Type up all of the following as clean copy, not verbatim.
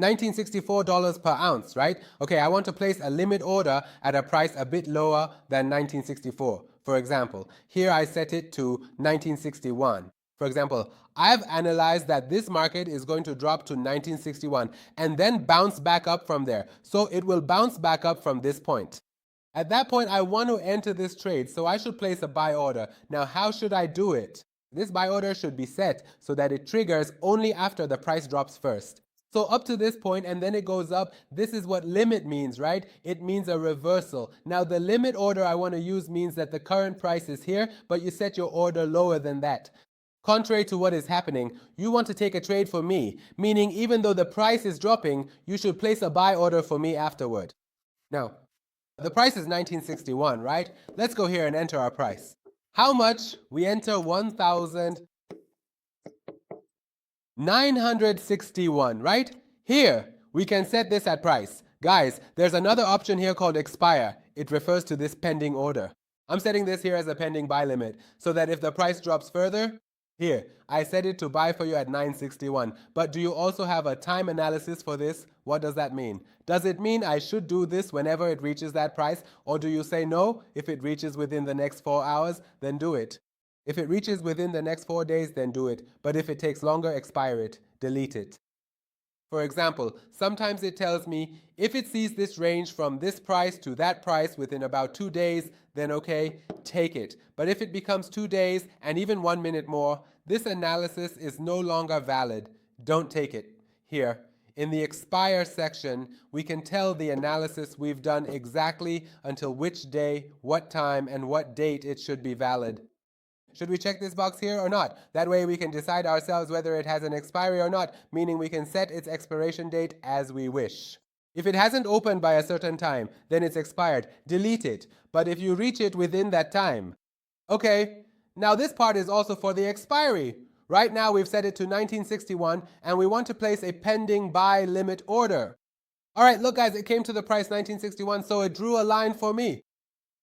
$1964 per ounce, right? Okay, I want to place a limit order at a price a bit lower than 1964. For example, here I set it to 1961. For example, I've analyzed that this market is going to drop to 1961 and then bounce back up from there. So it will bounce back up from this point. At that point, I want to enter this trade, so I should place a buy order. Now, how should I do it? This buy order should be set so that it triggers only after the price drops first. So up to this point, and then it goes up. This is what limit means, right? It means a reversal. Now, the limit order I want to use means that the current price is here, but you set your order lower than that. Contrary to what is happening, you want to take a trade for me, meaning even though the price is dropping, you should place a buy order for me afterward. Now, the price is 1961, right? Let's go here and enter our price. How much? We enter 1,961, right? Here, we can set this at price. Guys, there's another option here called expire. It refers to this pending order. I'm setting this here as a pending buy limit so that if the price drops further, here, I set it to buy for you at 961. But do you also have a time analysis for this? What does that mean? Does it mean I should do this whenever it reaches that price? Or do you say no? If it reaches within the next 4 hours, then do it. If it reaches within the next 4 days, then do it. But if it takes longer, expire it. Delete it. For example, sometimes it tells me if it sees this range from this price to that price within about 2 days, then okay, take it. But if it becomes 2 days and even 1 minute more, this analysis is no longer valid. Don't take it. Here, in the expire section, we can tell the analysis we've done exactly until which day, what time, and what date it should be valid. Should we check this box here or not? That way we can decide ourselves whether it has an expiry or not, meaning we can set its expiration date as we wish. If it hasn't opened by a certain time, then it's expired. Delete it. But if you reach it within that time, okay, now this part is also for the expiry. Right now we've set it to 1961 and we want to place a pending buy limit order. All right, look guys, it came to the price 1961, so it drew a line for me.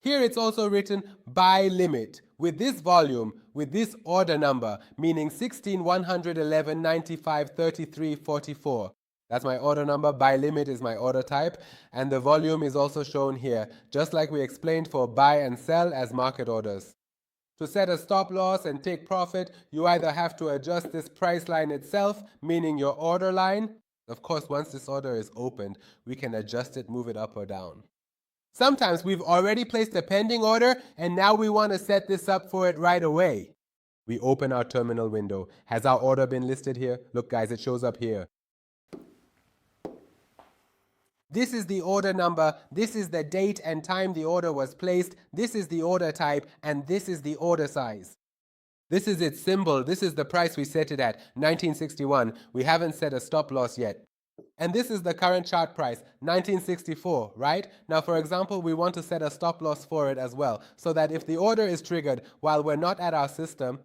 Here it's also written buy limit with this volume, with this order number, meaning 16-111-95-33-44. That's my order number. Buy limit is my order type. And the volume is also shown here, just like we explained for buy and sell as market orders. To set a stop loss and take profit, you either have to adjust this price line itself, meaning your order line. Of course, once this order is opened, we can adjust it, move it up or down. Sometimes we've already placed a pending order and now we want to set this up for it right away. We open our terminal window. Has our order been listed here? Look guys, it shows up here. This is the order number, this is the date and time the order was placed, this is the order type, and this is the order size. This is its symbol, this is the price we set it at, 1961. We haven't set a stop loss yet. And this is the current chart price, 1964, right? Now, for example, we want to set a stop loss for it as well, so that if the order is triggered while we're not at our system,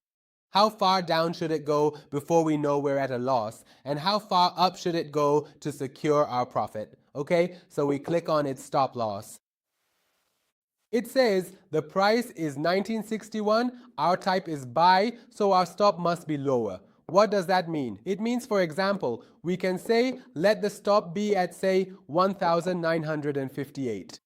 how far down should it go before we know we're at a loss? And how far up should it go to secure our profit? Okay, so we click on its stop loss. It says the price is 1961, our type is buy, so our stop must be lower. What does that mean? It means, for example, we can say, let the stop be at, say, 1,958.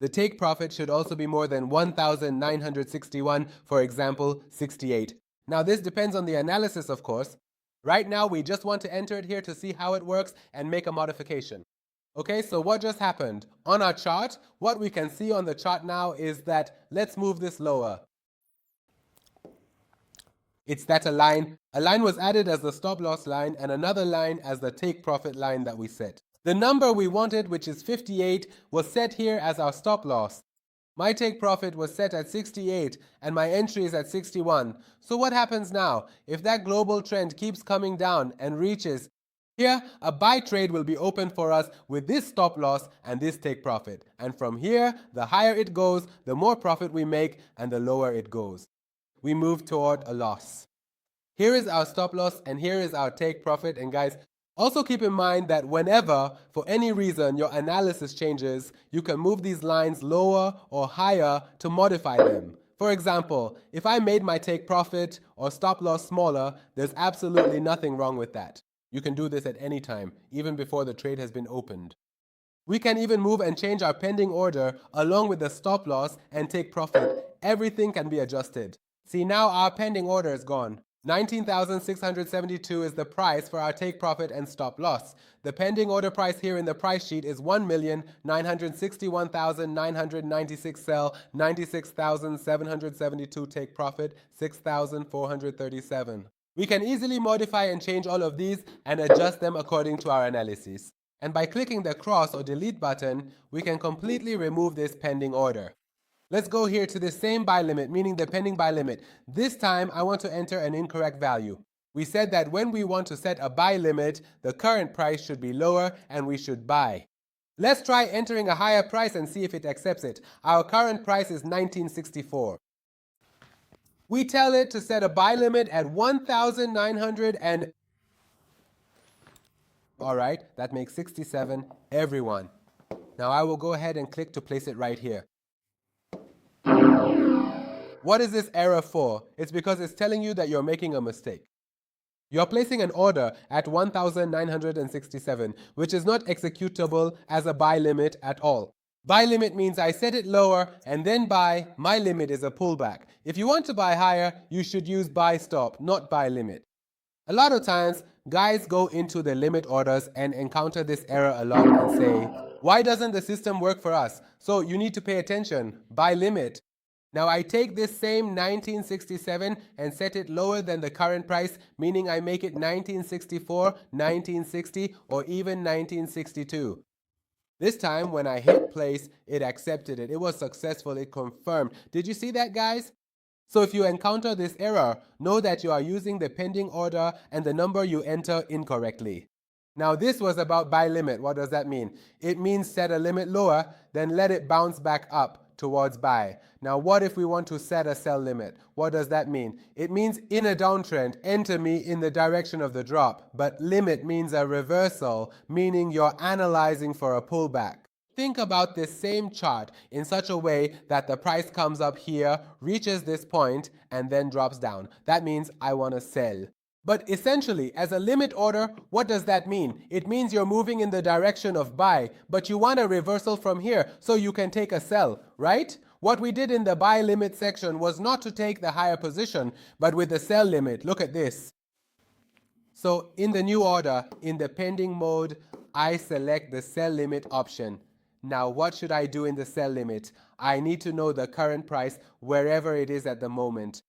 The take profit should also be more than 1,961, for example, 68. Now, this depends on the analysis, of course. Right now, we just want to enter it here to see how it works and make a modification. Okay, so what just happened? On our chart, what we can see on the chart now is that, let's move this lower. It's that a line was added as the stop loss line and another line as the take profit line that we set. The number we wanted, which is 58, was set here as our stop loss. My take profit was set at 68 and my entry is at 61. So what happens now? If that global trend keeps coming down and reaches here, a buy trade will be open for us with this stop loss and this take profit. And from here, the higher it goes, the more profit we make and the lower it goes. We move toward a loss. Here is our stop loss and here is our take profit. And guys, also keep in mind that whenever, for any reason, your analysis changes, you can move these lines lower or higher to modify them. For example, if I made my take profit or stop loss smaller, there's absolutely nothing wrong with that. You can do this at any time, even before the trade has been opened. We can even move and change our pending order along with the stop loss and take profit. Everything can be adjusted. See, now our pending order is gone. 19,672 is the price for our take profit and stop loss. The pending order price here in the price sheet is 1,961,996 sell, 96,772 take profit, 6,437. We can easily modify and change all of these and adjust them according to our analysis. And by clicking the cross or delete button, we can completely remove this pending order. Let's go here to the same buy limit, meaning the pending buy limit. This time, I want to enter an incorrect value. We said that when we want to set a buy limit, the current price should be lower and we should buy. Let's try entering a higher price and see if it accepts it. Our current price is 1964. We tell it to set a buy limit at 1,900 and... All right, that makes 67, everyone. Now I will go ahead and click to place it right here. What is this error for? It's because it's telling you that you're making a mistake. You're placing an order at 1,967, which is not executable as a buy limit at all. Buy limit means I set it lower and then buy. My limit is a pullback. If you want to buy higher, you should use buy stop, not buy limit. A lot of times, guys go into the limit orders and encounter this error a lot and say, why doesn't the system work for us? So you need to pay attention. Buy limit. Now I take this same 1967 and set it lower than the current price, meaning I make it 1964, 1960, or even 1962. This time when I hit place, it accepted it. It was successful. It confirmed. Did you see that, guys? So if you encounter this error, know that you are using the pending order and the number you enter incorrectly. Now this was about buy limit. What does that mean? It means set a limit lower, then let it bounce back up towards buy. Now what if we want to set a sell limit? What does that mean? It means in a downtrend, enter me in the direction of the drop. But limit means a reversal, meaning you're analyzing for a pullback. Think about this same chart in such a way that the price comes up here, reaches this point, and then drops down. That means I want to sell. But essentially, as a limit order, what does that mean? It means you're moving in the direction of buy, but you want a reversal from here so you can take a sell, right? What we did in the buy limit section was not to take the higher position, but with the sell limit. Look at this. So in the new order, in the pending mode, I select the sell limit option. Now what should I do in the sell limit? I need to know the current price wherever it is at the moment.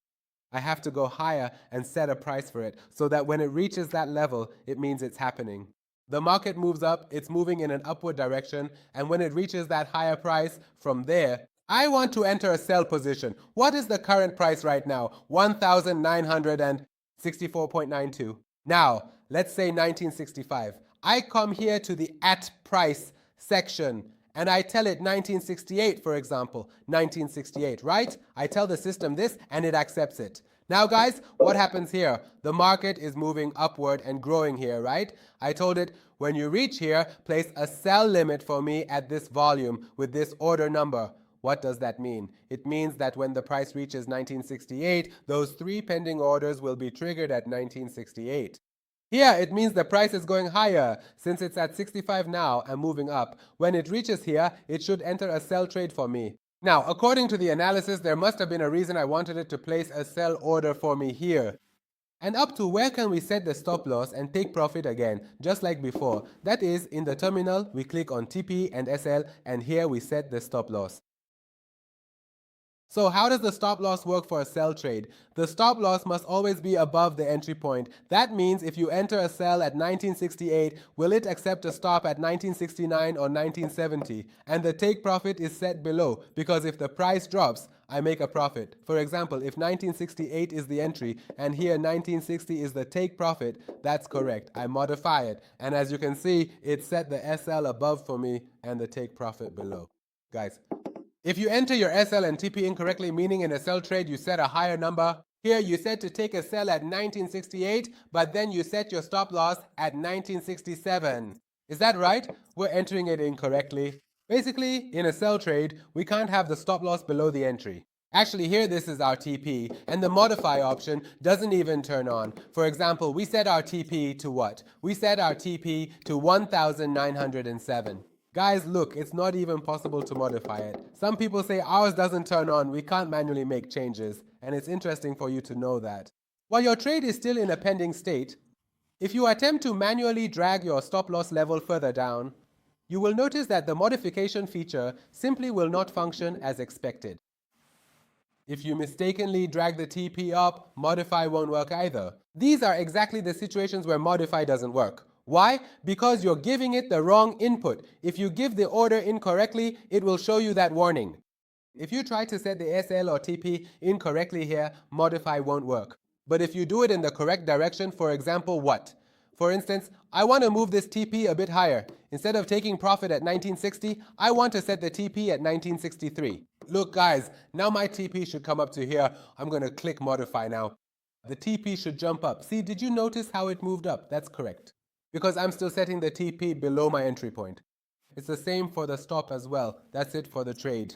I have to go higher and set a price for it so that when it reaches that level, it means it's happening. The market moves up, it's moving in an upward direction, and when it reaches that higher price, from there, I want to enter a sell position. What is the current price right now? 1,964.92. Now, let's say 1965. I come here to the at price section and I tell it 1968, for example, 1968, right? I tell the system this and it accepts it. Now guys, what happens here? The market is moving upward and growing here, right? I told it, when you reach here, place a sell limit for me at this volume with this order number. What does that mean? It means that when the price reaches 1968, those 3 pending orders will be triggered at 1968. Here, it means the price is going higher. Since it's at 65 now and moving up, when it reaches here, it should enter a sell trade for me. Now, according to the analysis, there must have been a reason I wanted it to place a sell order for me here. And up to where can we set the stop loss and take profit again, just like before? That is, in the terminal, we click on TP and SL, and here we set the stop loss. So how does the stop loss work for a sell trade? The stop loss must always be above the entry point. That means if you enter a sell at 1968, will it accept a stop at 1969 or 1970? And the take profit is set below, because if the price drops, I make a profit. For example, if 1968 is the entry and here 1960 is the take profit, that's correct. I modify it. And as you can see, it set the SL above for me and the take profit below. Guys, if you enter your SL and TP incorrectly, meaning in a sell trade you set a higher number, here you set to take a sell at 1968, but then you set your stop loss at 1967. Is that right? We're entering it incorrectly. Basically, in a sell trade, we can't have the stop loss below the entry. Actually, here this is our TP, and the modify option doesn't even turn on. For example, we set our TP to what? We set our TP to 1907. Guys, look, it's not even possible to modify it. Some people say ours doesn't turn on, we can't manually make changes, and it's interesting for you to know that. While your trade is still in a pending state, if you attempt to manually drag your stop loss level further down, you will notice that the modification feature simply will not function as expected. If you mistakenly drag the TP up, modify won't work either. These are exactly the situations where modify doesn't work. Why? Because you're giving it the wrong input. If you give the order incorrectly, it will show you that warning. If you try to set the SL or TP incorrectly here, modify won't work. But if you do it in the correct direction, for example, what? For instance, I want to move this TP a bit higher. Instead of taking profit at 1960, I want to set the TP at 1963. Look guys, now my TP should come up to here. I'm going to click modify now. The TP should jump up. See, did you notice how it moved up? That's correct. Because I'm still setting the TP below my entry point. It's the same for the stop as well. That's it for the trade.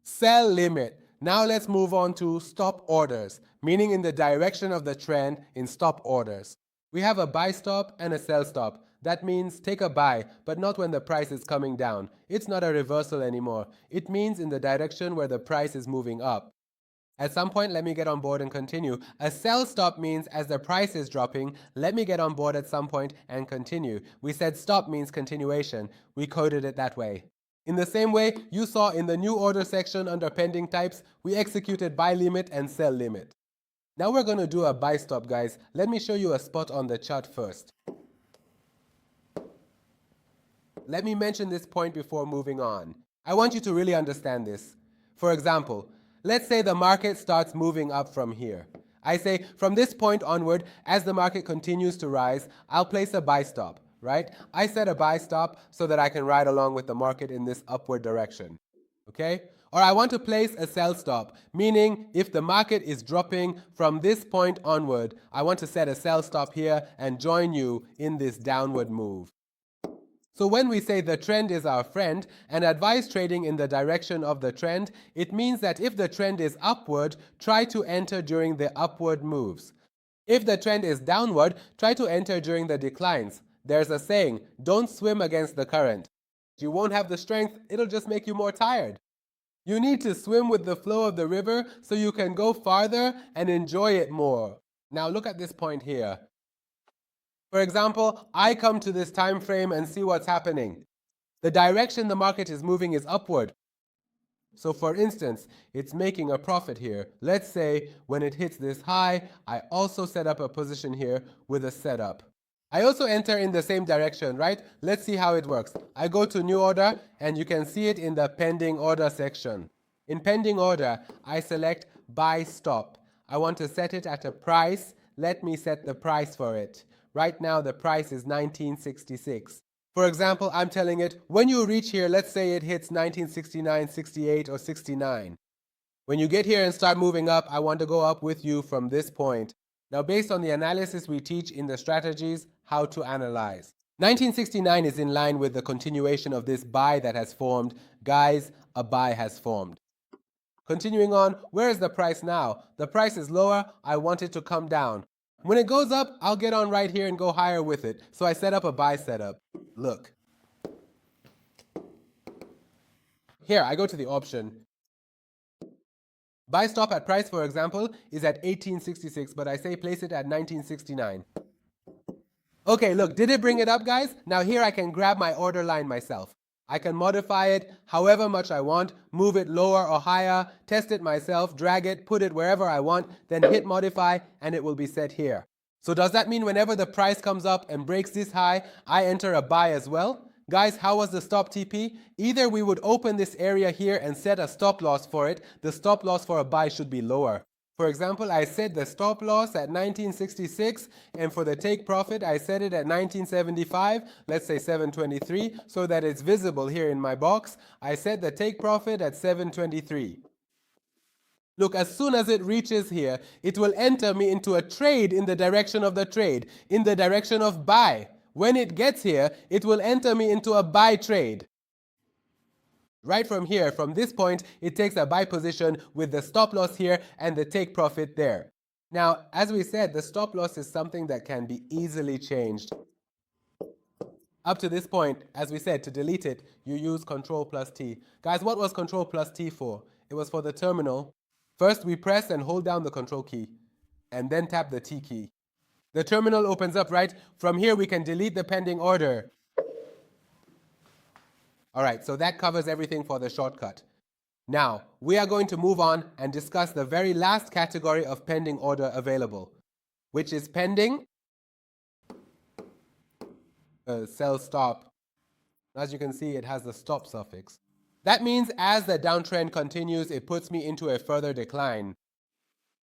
Sell limit. Now let's move on to stop orders, meaning in the direction of the trend in stop orders. We have a buy stop and a sell stop. That means take a buy, but not when the price is coming down. It's not a reversal anymore. It means in the direction where the price is moving up. At some point, let me get on board and continue. A sell stop means as the price is dropping, let me get on board at some point and continue. We said stop means continuation. We coded it that way. In the same way, you saw in the new order section under pending types, we executed buy limit and sell limit. Now we're going to do a buy stop, guys. Let me show you a spot on the chart first. Let me mention this point before moving on. I want you to really understand this. For example, let's say the market starts moving up from here. I say from this point onward, as the market continues to rise, I'll place a buy stop. Right? I set a buy stop so that I can ride along with the market in this upward direction. Okay? Or I want to place a sell stop, meaning if the market is dropping from this point onward, I want to set a sell stop here and join you in this downward move. So when we say the trend is our friend and advise trading in the direction of the trend, it means that if the trend is upward, try to enter during the upward moves. If the trend is downward, try to enter during the declines. There's a saying, don't swim against the current. You won't have the strength, it'll just make you more tired. You need to swim with the flow of the river so you can go farther and enjoy it more. Now look at this point here. For example, I come to this time frame and see what's happening. The direction the market is moving is upward. So for instance, it's making a profit here. Let's say when it hits this high, I also set up a position here with a setup. I also enter in the same direction, right? Let's see how it works. I go to new order and you can see it in the pending order section. In pending order, I select buy stop. I want to set it at a price. Let me set the price for it. Right now the price is 1966. For example, I'm telling it when you reach here, let's say it hits 1969, 68 or 69. When you get here and start moving up, I want to go up with you from this point. Now, based on the analysis we teach in the strategies, how to analyze. 1969 is in line with the continuation of this buy that has formed. Guys, a buy has formed. Continuing on, where is the price now? The price is lower. I want it to come down. When it goes up, I'll get on right here and go higher with it. So I set up a buy setup. Look. Here, I go to the option. Buy stop at price, for example, is at 1866, but I say place it at 1969. Okay, look, did it bring it up, guys? Now here I can grab my order line myself. I can modify it however much I want, move it lower or higher, test it myself, drag it, put it wherever I want, then hit modify, and it will be set here. So does that mean whenever the price comes up and breaks this high, I enter a buy as well? Guys, how was the stop TP? Either we would open this area here and set a stop loss for it. The stop loss for a buy should be lower. For example, I set the stop loss at 1966, and for the take profit, I set it at 1975, let's say 723, so that it's visible here in my box. I set the take profit at 723. Look, as soon as it reaches here, it will enter me into a trade in the direction of the trade, in the direction of buy. When it gets here, it will enter me into a buy trade. Right from here, from this point, it takes a buy position with the stop loss here and the take profit there. Now, as we said, the stop loss is something that can be easily changed. Up to this point, as we said, to delete it, you use Control plus T. Guys, what was Control plus T for? It was for the terminal. First, we press and hold down the Control key, and then tap the T key. The terminal opens up, right? From here, we can delete the pending order. All right, so that covers everything for the shortcut. Now, we are going to move on and discuss the very last category of pending order available, which is pending sell stop. As you can see, it has the stop suffix. That means as the downtrend continues, it puts me into a further decline,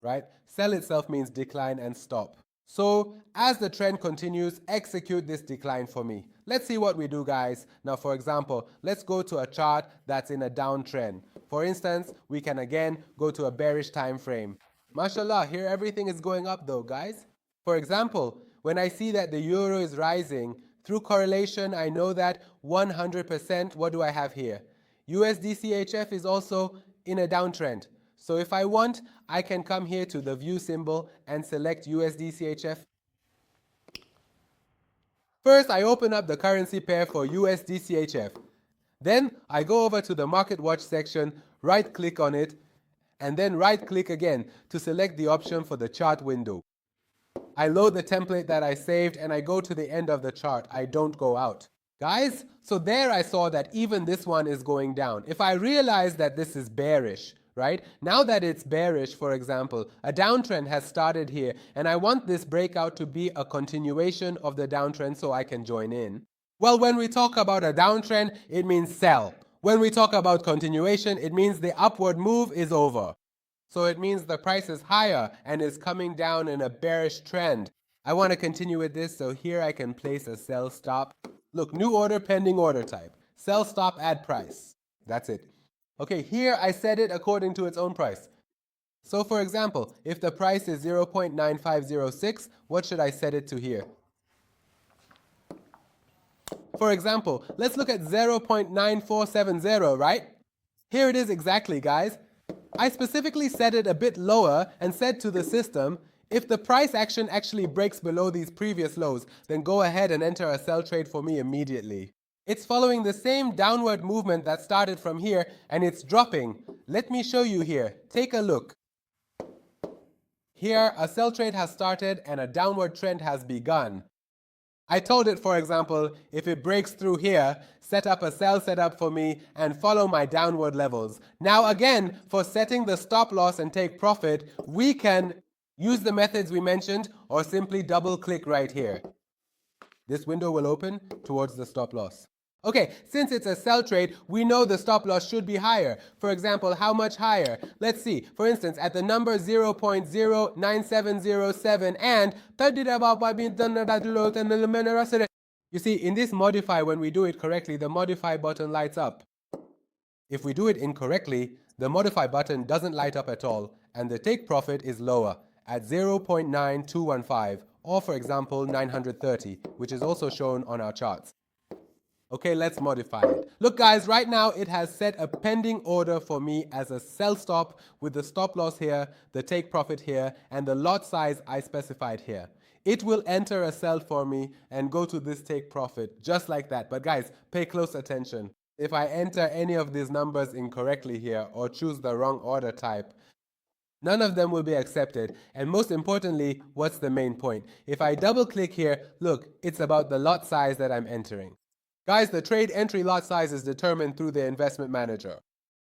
right? Sell itself means decline and stop. So as the trend continues, execute this decline for me. Let's see what we do, guys. Now, for example, let's go to a chart that's in a downtrend. For instance, we can again go to a bearish time frame. Mashallah, here everything is going up though, guys. For example, when I see that the euro is rising, through correlation, I know that 100%, what do I have here? USD-CHF is also in a downtrend. So if I want, I can come here to the view symbol and select USD-CHF. First, I open up the currency pair for USD-CHF. Then I go over to the Market Watch section, right-click on it, and then right-click again to select the option for the chart window. I load the template that I saved and I go to the end of the chart. I don't go out. Guys, so there I saw that even this one is going down. If I realize that this is bearish, right? Now that it's bearish, for example, a downtrend has started here and I want this breakout to be a continuation of the downtrend so I can join in. Well, when we talk about a downtrend, it means sell. When we talk about continuation, it means the upward move is over. So it means the price is higher and is coming down in a bearish trend. I want to continue with this, so here I can place a sell stop. Look, new order, pending order type. Sell stop, add price. That's it. Okay, here I set it according to its own price. So for example, if the price is 0.9506, what should I set it to here? For example, let's look at 0.9470, right? Here it is exactly, guys. I specifically set it a bit lower and said to the system, if the price action actually breaks below these previous lows, then go ahead and enter a sell trade for me immediately. It's following the same downward movement that started from here and it's dropping. Let me show you here. Take a look. Here, a sell trade has started and a downward trend has begun. I told it, for example, if it breaks through here, set up a sell setup for me and follow my downward levels. Now again, for setting the stop loss and take profit, we can use the methods we mentioned or simply double click right here. This window will open towards the stop loss. Okay, since it's a sell trade, we know the stop loss should be higher. For example, how much higher? Let's see. For instance, at the number 0.09707 and you see, in this modify, when we do it correctly, the modify button lights up. If we do it incorrectly, the modify button doesn't light up at all, and the take profit is lower at 0.9215, or for example, 930, which is also shown on our charts. Okay, let's modify it. Look guys, right now it has set a pending order for me as a sell stop with the stop loss here, the take profit here, and the lot size I specified here. It will enter a sell for me and go to this take profit, just like that. But guys, pay close attention. If I enter any of these numbers incorrectly here or choose the wrong order type, none of them will be accepted. And most importantly, what's the main point? If I double click here, look, it's about the lot size that I'm entering. Guys, the trade entry lot size is determined through the investment manager.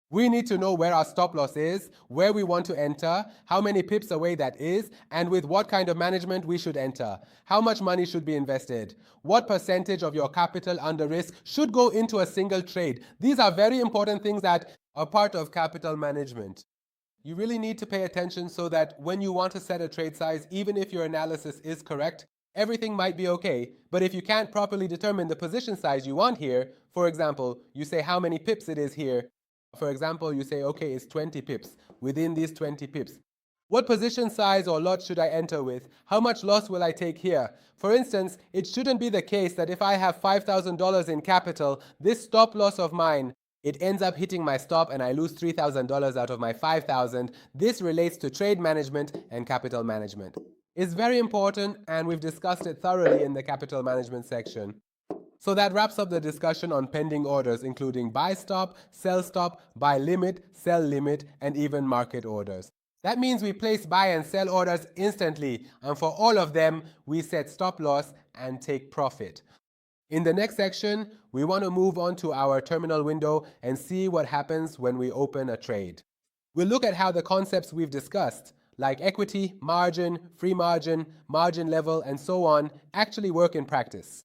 We need to know where our stop loss is, where we want to enter, how many pips away that is, and with what kind of management we should enter. How much money should be invested? What percentage of your capital under risk should go into a single trade? These are very important things that are part of capital management. You really need to pay attention so that when you want to set a trade size, even if your analysis is correct, everything might be okay, but if you can't properly determine the position size you want here, for example, you say how many pips it is here. For example, you say, okay, it's 20 pips. Within these 20 pips, what position size or lot should I enter with? How much loss will I take here? For instance, it shouldn't be the case that if I have $5,000 in capital, this stop loss of mine it ends up hitting my stop and I lose $3,000 out of my $5,000. This relates to trade management and capital management. It's very important, and we've discussed it thoroughly in the capital management section. So that wraps up the discussion on pending orders, including buy stop, sell stop, buy limit, sell limit, and even market orders. That means we place buy and sell orders instantly, and for all of them, we set stop loss and take profit. In the next section, we want to move on to our terminal window and see what happens when we open a trade. We'll look at how the concepts we've discussed, like equity, margin, free margin, margin level, and so on, actually work in practice.